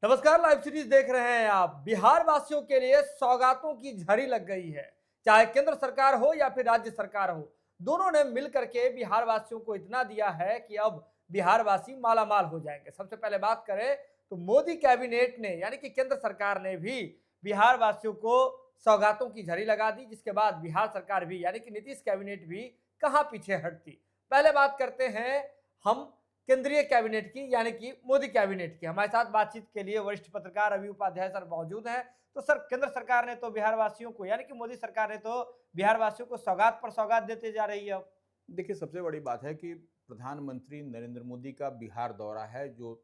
नमस्कार, live series देख रहे हैं आप। बिहार वासियों के लिए सौगातों की झड़ी लग गई है। चाहे केंद्र सरकार हो या फिर राज्य सरकार हो, दोनों ने मिलकर के बिहार वासियों को इतना दिया है कि अब बिहार वासी मालामाल हो जाएंगे। सबसे पहले बात करें तो मोदी कैबिनेट ने यानी कि केंद्र सरकार ने भी बिहार वासियों को सौगातों की झड़ी लगा दी, जिसके बाद बिहार सरकार भी यानी कि नीतीश कैबिनेट भी कहां पीछे हटती। पहले बात करते हैं हम केंद्रीय कैबिनेट की यानी कि मोदी कैबिनेट की। हमारे साथ बातचीत के लिए वरिष्ठ पत्रकार रवि उपाध्याय सर मौजूद हैं। तो सर, केंद्र सरकार ने तो बिहार वासियों को यानी कि मोदी सरकार ने तो बिहार वासियों को सौगात पर सौगात देते जा रही है अब। देखिए, सबसे बड़ी बात है कि प्रधानमंत्री नरेंद्र मोदी का बिहार दौरा है, जो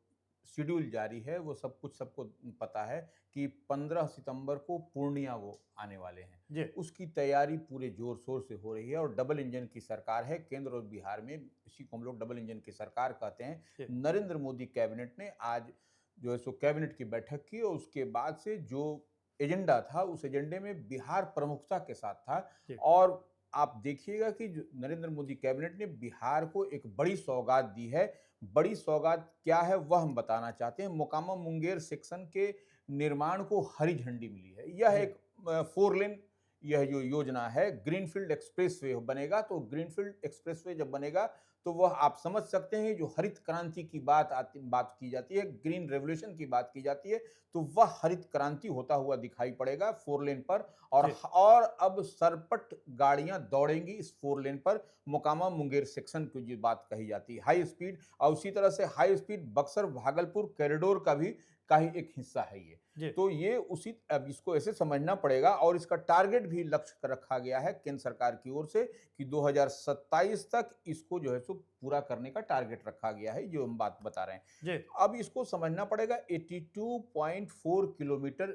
शेड्यूल जारी है वो सब कुछ सबको पता है कि 15 सितंबर को पूर्णिया वो आने वाले हैं। जी। उसकी तैयारी पूरे जोर शोर से हो रही है और डबल इंजन की सरकार है केंद्र और बिहार में। इसी को हम लोग डबल इंजन की सरकार कहते हैं। जी। नरेंद्र मोदी कैबिनेट ने आज जो है सो कैबिनेट की बैठक की और उसके बाद से जो एजेंडा था उस एजेंडे में बिहार प्रमुखता के साथ था। जी। और आप देखिएगा कि जो नरेंद्र मोदी कैबिनेट ने बिहार को एक बड़ी सौगात दी है। बड़ी सौगात क्या है वह हम बताना चाहते हैं। मोकामा मुंगेर सेक्शन के निर्माण को हरी झंडी मिली है। यह जी। एक 4 लेन यह जो योजना है ग्रीनफील्ड एक्सप्रेसवे बनेगा। तो ग्रीनफील्ड एक्सप्रेसवे जब बनेगा तो वह आप समझ सकते हैं जो हरित क्रांति की बात की जाती है, ग्रीन रेवोल्यूशन की बात की जाती है, तो वह हरित क्रांति होता हुआ दिखाई पड़ेगा 4 लेन पर। और जी। और अब सरपट गाड़ियां दौड़ेंगी इस 4 लेन पर। मोकामा मुंगेर सेक्शन की जो बात कही जाती है हाई स्पीड, और उसी तरह से high speed Buxar Bhagalpur corridor का ही एक हिस्सा है ये। जी। तो ये उसी अब इसको ऐसे समझना पड़ेगा और इसका टारगेट भी लक्ष्य रखा गया है केंद्र सरकार की ओर से कि 2027 तक इसको जो है सो पूरा करने का टारगेट रखा गया है, जो हम बात बता रहे हैं। जी। अब इसको समझना पड़ेगा 82.4 किलोमीटर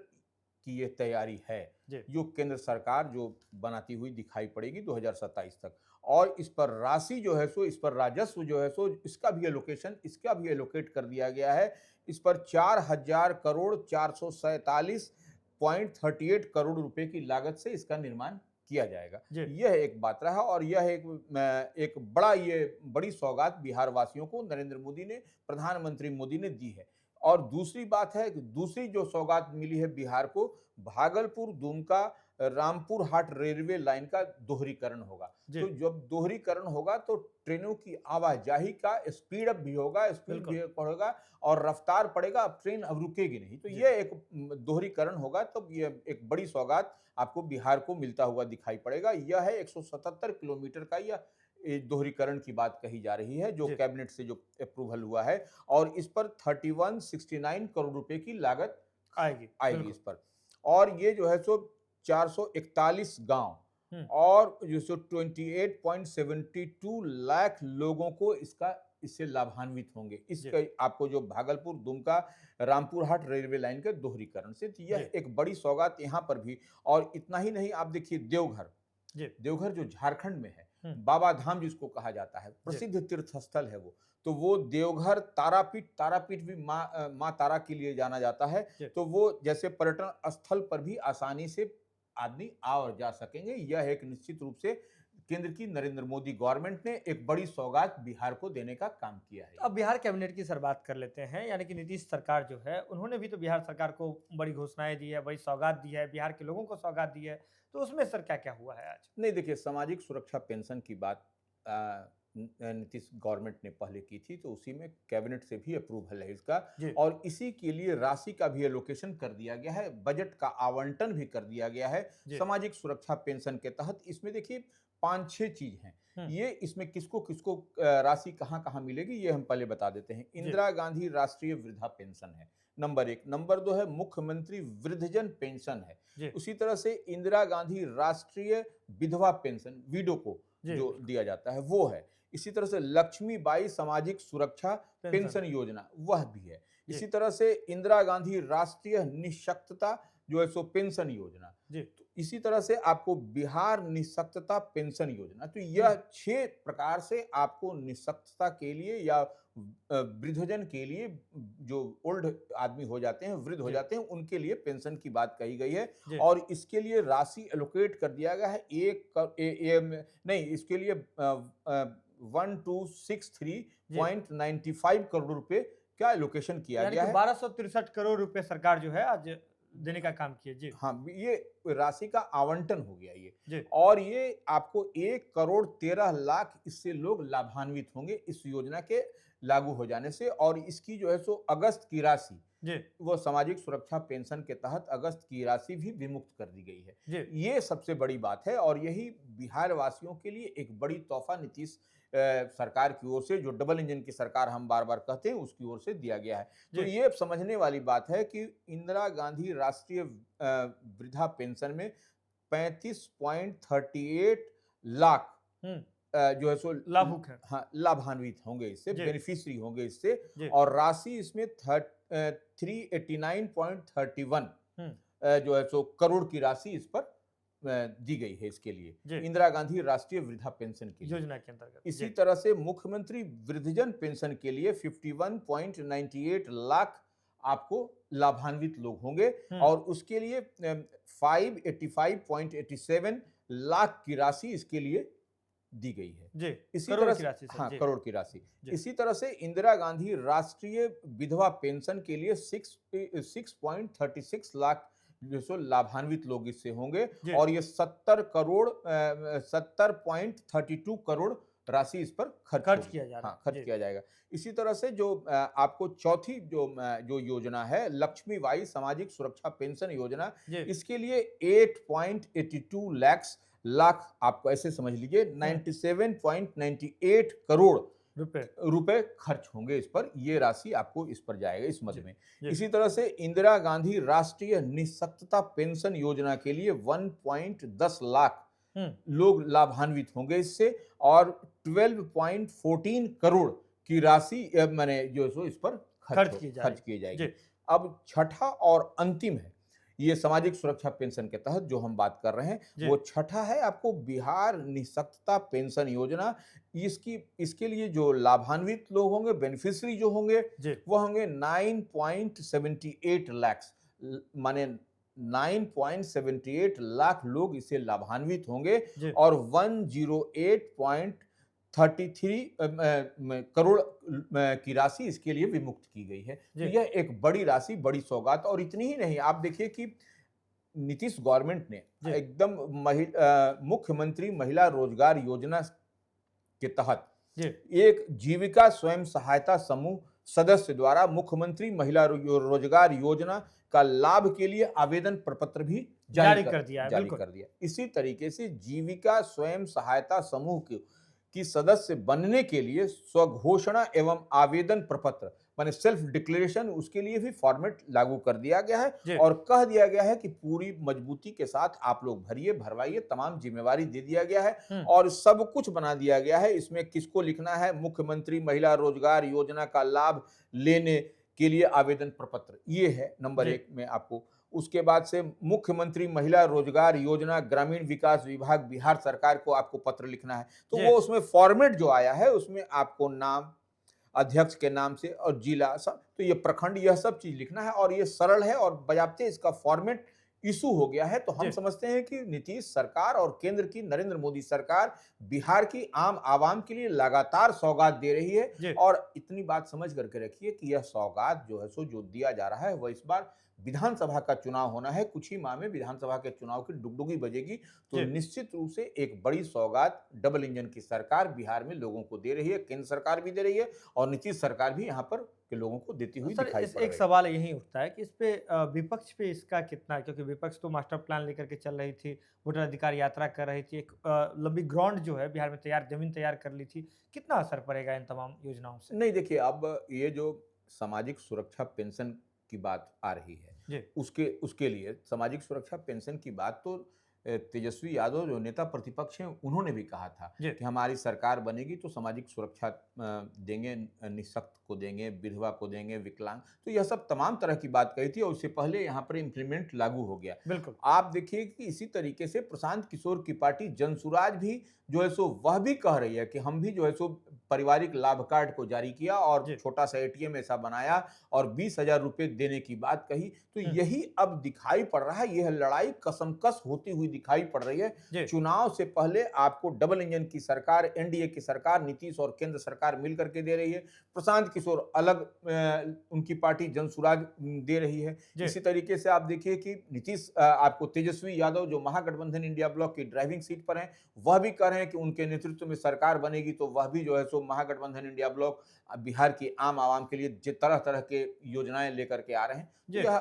की ये तैयारी है जी। जो केंद्र सरकार जो बनाती हुई दिखाई पड़ेगी 2027 तक। और इस पर राशि जो है सो, इस पर राजस्व जो है सो, इसका भी एलोकेट कर दिया गया है। इस पर 4000 करोड़ 447.38 करोड़ रुपए की लागत से इसका निर्माण किया जाएगा। जी। यह एक बात रहा और यह एक बड़ी सौगात बिहार वासियों को नरेंद्र मोदी ने, प्रधानमंत्री मोदी ने दी है। और दूसरी बात है कि दूसरी जो सौगात मिली है बिहार को, भागलपुर दुमका रामपुर हाट रेलवे लाइन का दोहरीकरण होगा। जी। तो जब दोहरीकरण होगा तो ट्रेनों की आवाजाही का स्पीड अप भी होगा, स्पीड बिल्कुल। भी बढ़ेगा और रफ्तार पड़ेगा। अब ट्रेन अब रुकेगी नहीं। तो जी। यह एक दोहरीकरण होगा, तब यह एक बड़ी सौगात आपको बिहार को मिलता हुआ दिखाई पड़ेगा। यह है 177 किलोमीटर का यह दोहरीकरण की बात कही जा रही है जो जी। कैबिनेट से जो अप्रूवल हुआ है। और इस पर 3169 करोड़ रुपए की लागत आएगी आएगी बिल्कुल। इस पर। और ये जो है सो 441 गांव हम्म। और जो सो 28.72 लाख लोगों को इससे लाभान्वित होंगे। जी। इसके आपको जो भागलपुर दुमका रामपुर हाट रेलवे लाइन के दोहरीकरण से, तो जी। यह एक बड़ी सौगात यहाँ पर भी। और इतना ही नहीं, आप देखिए देवघर, जी। देवघर जो झारखंड में है, हम्म। बाबा धाम जिसको कहा जाता है, जी। प्रसिद्ध तीर्थ स्थल है वो। तो वो देवघर तारापीठ भी माँ तारा के लिए जाना जाता है। जी। तो वो जैसे पर्यटन स्थल पर भी आसानी से आदमी आ और जा सकेंगे। यह एक निश्चित रूप से केंद्र की नरेंद्र मोदी गवर्नमेंट ने एक बड़ी सौगात बिहार को देने का काम किया है। अब बिहार कैबिनेट की सर बात कर लेते हैं। यानी कि नीतीश सरकार जो है, उन्होंने भी तो बिहार सरकार को बड़ी घोषणाएं दी है, बड़ी सौगात दी है, बिहार के लोगों को सौगात दी है। तो उसमें सर क्या क्या हुआ है आज? नहीं, देखिए, सामाजिक सुरक्षा पेंशन की बात नीतीश गवर्नमेंट ने पहले की थी, तो उसी में कैबिनेट से भी अप्रूवल है इसका। जी। और इसी के लिए राशि का भी एलोकेशन कर दिया गया है, बजट का आवंटन भी कर दिया गया है जी। सामाजिक सुरक्षा पेंशन के तहत। इसमें देखिए 5-6 चीज हैं। ये इसमें किसको किसको राशि कहाँ कहाँ मिलेगी ये हम पहले बता देते हैं। जी। इंदिरा गांधी राष्ट्रीय वृद्धा पेंशन है नंबर 1। नंबर 2 है मुख्यमंत्री वृद्धजन पेंशन है। जी। उसी तरह से इंदिरा गांधी राष्ट्रीय विधवा पेंशन, विडो को जी। जो दिया जाता है वो है। इसी तरह से लक्ष्मीबाई सामाजिक सुरक्षा पेंशन योजना वह भी है। जी। इसी तरह से इंदिरा गांधी राष्ट्रीय निःशक्तता जो है सो पेंशन योजना। जी। तो इसी तरह से आपको बिहार निःशक्तता पेंशन योजना। तो यह 6 प्रकार से आपको निःशक्तता के लिए या वृद्धजन के लिए, जो ओल्ड आदमी हो जाते हैं, वृद्ध हो जी। जाते हैं, उनके लिए पेंशन की बात कही गई है। जी। और इसके लिए राशि एलोकेट कर दिया गया है नहीं, इसके लिए 1263.95 करोड़ रुपए क्या एलोकेशन किया यानी गया कि है। 1263 करोड़ रुपए सरकार जो है आज देने का काम किए। जी हाँ, ये राशि का आवंटन हो गया ये। जी और ये आपको 1,13,00,000 इससे लोग लाभान्वित होंगे इस योजना के लागू हो जाने से। और इसकी जो है सो अगस्त की राशि, जी वो सामाजिक सुरक्षा पेंशन के तहत अगस्त की राशि भी विमुक्त कर दी गई है। जी ये सबसे बड़ी बात है और यही बिहार वासियों के लिए एक बड़ी तोहफा नीतीश सरकार की ओर से, जो डबल इंजन की सरकार हम बार-बार कहते हैं, उसकी ओर से दिया गया है। तो जी ये समझने वाली बात है कि इंदिरा गांधी राष्ट्रीय वृद्धा पेंशन में 35.38 लाख हम्म जो है सो लाभुक है। हाँ, लाभान्वित होंगे इससे, जी बेनिफिशियरी होंगे इससे। जी और राशि इसमें 389.31 हम्म जो है सो करोड़ की राशि इस पर दी गई है इसके लिए, जी इंदिरा गांधी राष्ट्रीय वृद्धा पेंशन के लिए। योजना के अंतर्गत। इसी जी तरह से मुख्यमंत्री वृद्धजन पेंशन के लिए 51.98 लाख आपको लाभान्वित लोग होंगे। और उसके लिए 585.87 लाख की राशि इसके लिए दी गई है। जी इसी करोड़ तरह की से राशि सर। हाँ, जी करोड़ की राशि। जी इसी तरह से इंदिरा गांधी राष्ट्रीय विधवा पेंशन के लिए 6.36 लाख जो सो लाभान्वित लोग इससे होंगे। जी और ये 70.32 करोड़ राशि इस पर खर्च खर्च होगी। किया जा रहा हाँ, है। खर्च जी किया जाएगा। इसी तरह से जो आपको चौथी जो योजना है, लक्ष्मीबाई सामाजिक सुरक्षा पेंशन योजना, जी इसके लिए 8.82 लाख आपको ऐसे समझ लीजिए 97.98 करोड़ रुपए। रुपए खर्च होंगे इस पर। ये राशि आपको इस पर जाएगा इस मद जी में। जी इसी तरह से इंदिरा गांधी राष्ट्रीय निःशक्तता पेंशन योजना के लिए 1.10 लाख लोग लाभान्वित होंगे इससे। और 12.14 करोड़ की राशि मैंने जो सो इस पर खर्च की खर्च की जाएगी। जी अब छठा और अंतिम है, ये सामाजिक सुरक्षा पेंशन के तहत जो हम बात कर रहे हैं, जी वो छठा है आपको बिहार निःशक्तता पेंशन योजना। इसके लिए जो लाभान्वित लोग होंगे, बेनिफिशियरी जो होंगे, जी वो होंगे 9.78 लाख, माने 9.78 लाख लोग इससे लाभान्वित होंगे। जी और 108.33 करोड़ की राशि इसके लिए विमुक्त की गई है। तो जी यह एक बड़ी राशि, बड़ी सौगात। और इतनी ही नहीं, आप देखिए कि नीतीश गवर्नमेंट ने जी एकदम मुख्यमंत्री महिला रोजगार योजना के तहत जी एक जीविका स्वयं सहायता समूह सदस्य द्वारा मुख्यमंत्री महिला रोजगार योजना का लाभ के लिए आवेदन प्रपत्र भी जारी कर दिया है। जारी बिल्कुल। कर दिया। इसी तरीके से जीविका स्वयं सहायता समूह की सदस्य बनने के लिए स्वघोषणा एवं आवेदन प्रपत्र, माने सेल्फ डिक्लेरेशन, उसके लिए भी फॉर्मेट लागू कर दिया गया जी है। और कह दिया गया है कि पूरी मजबूती के साथ आप लोग भरिए, भरवाइए, तमाम जिम्मेवारी दे दिया गया है। और सब कुछ बना दिया गया है। इसमें किसको लिखना है, मुख्यमंत्री महिला रोजगार योजना का लाभ लेने के लिए आवेदन प्रपत्र, ये है नंबर जी 1 में आपको। उसके बाद से मुख्यमंत्री महिला रोजगार योजना ग्रामीण विकास विभाग बिहार सरकार को आपको पत्र लिखना है। तो जी वो उसमें फॉर्मेट जो आया है, उसमें आपको नाम, अध्यक्ष के नाम से, और जिला सब, तो ये प्रखंड, यह सब चीज लिखना है। और ये सरल है और बजाबते इसका फॉर्मेट इशू हो गया है। तो हम जी समझते हैं कि नीतीश सरकार और केंद्र की नरेंद्र मोदी सरकार बिहार की आम आवाम के लिए लगातार सौगात दे रही है। जी और इतनी बात समझ करके रखिए कि यह सौगात जो है सो जो दिया जा रहा है, वह इस बार विधानसभा का चुनाव होना है, कुछ ही माह में विधानसभा के चुनाव की डुगडुगी बजेगी। तो जी निश्चित रूप से एक बड़ी सौगात डबल इंजन की सरकार बिहार में लोगों को दे रही है। केंद्र सरकार भी दे रही है और नीतीश सरकार भी यहाँ पर के लोगों को देती हुई सर दिखाई इस पड़ एक रही है। सवाल यही उठता है कि इस पे विपक्ष पे इसका कितना, क्योंकि विपक्ष तो मास्टर प्लान लेकर के चल रही थी, वोटर अधिकार यात्रा कर रही थी, एक लंबी ग्राउंड जो है बिहार में तैयार, जमीन तैयार कर ली थी। कितना असर पड़ेगा इन तमाम योजनाओं से? नहीं, देखिए, अब ये जो सामाजिक सुरक्षा पेंशन की बात आ रही है, जी उसके लिए सामाजिक सुरक्षा पेंशन की बात तो तेजस्वी यादव जो नेता प्रतिपक्ष हैं, उन्होंने भी कहा था जी कि हमारी सरकार बनेगी तो सामाजिक सुरक्षा देंगे, निःशक्त को देंगे, विधवा को देंगे, विकलांग, तो यह सब तमाम तरह की बात कही थी। और उससे पहले यहाँ पर इम्प्लीमेंट लागू हो गया। बिल्कुल। आप देखिए कि इसी तरीके से प्रशांत किशोर की पार्टी जनसुराज भी जो है सो वह भी कह रही है कि हम भी जो है सो पारिवारिक लाभ कार्ड को जारी किया और जी। छोटा सा एटीएम ऐसा बनाया और 20,000 रुपए देने की बात कही। तो हुँ। यही अब दिखाई पड़ रहा है, यह लड़ाई कसमकस होती हुई दिखाई पड़ रही है। जी। चुनाव से पहले आपको डबल इंजन की सरकार, एनडीए की सरकार, नीतीश और केंद्र सरकार मिल करके दे रही है। प्रशांत किशोर अलग उनकी पार्टी जनसुराज दे रही है। जी। इसी तरीके से आप देखिए कि नीतीश आपको तेजस्वी यादव जो महागठबंधन इंडिया ब्लॉक की ड्राइविंग सीट पर हैं, वह भी कह रहे हैं कि उनके नेतृत्व में सरकार बनेगी तो वह भी जो है सो महागठबंधन इंडिया ब्लॉक बिहार की आम आवाम के लिए तरह-तरह के योजनाएं लेकर के आ रहे हैं। तो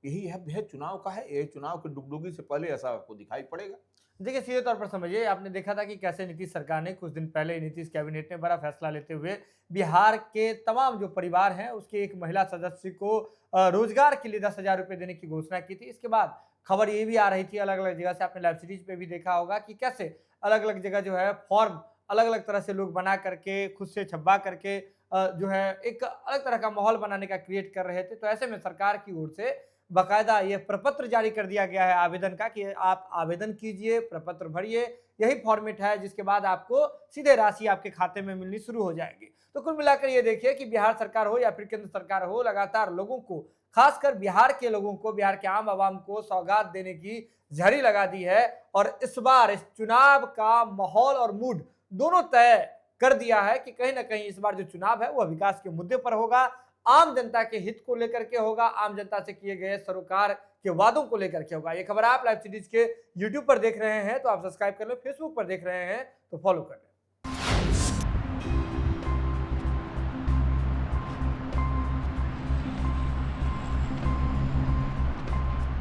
जी। यह चुनाव का है, ये चुनाव की डुगडुगी से पहले ऐसा आपको दिखाई पड़ेगा। देखिए, सीधे तौर पर समझिए, आपने देखा था कि कैसे नीतीश सरकार ने कुछ दिन पहले नीतीश कैबिनेट ने बड़ा फैसला लेते हुए बिहार के तमाम जो परिवार हैं उसके एक महिला सदस्य को रोजगार के लिए 10,000 रुपए देने की घोषणा की थी। इसके बाद खबर ये भी आ रही थी अलग-अलग जगह से, आपने वेब सीरीज पे भी देखा होगा कि कैसे अलग-अलग जगह जो है फॉर्म अलग-अलग तरह से लोग बना करके खुद से छपवा करके जो है एक अलग तरह का माहौल बनाने का क्रिएट कर रहे थे। तो ऐसे में सरकार की ओर से बाकायदा ये प्रपत्र जारी कर दिया गया है आवेदन का कि आप आवेदन कीजिए, प्रपत्र भरिए, यही फॉर्मेट है जिसके बाद आपको सीधे राशि आपके खाते में मिलनी शुरू हो जाएगी। तो कुल मिलाकर ये देखिए कि बिहार सरकार हो या फिर केंद्र सरकार हो, लगातार लोगों को, खासकर बिहार के लोगों को, बिहार के आम आवाम को सौगात देने की झड़ी लगा दी है और इस बार इस चुनाव का माहौल और मूड दोनों तय कर दिया है कि कहीं न कहीं इस बार जो चुनाव है वह विकास के मुद्दे पर होगा, आम जनता के हित को लेकर के होगा, आम जनता से किए गए सरोकार के वादों को लेकर के होगा। ये खबर आप लाइव सीरीज के यूट्यूब पर देख रहे हैं तो आप सब्सक्राइब कर लें, फेसबुक पर देख रहे हैं तो फॉलो कर लें।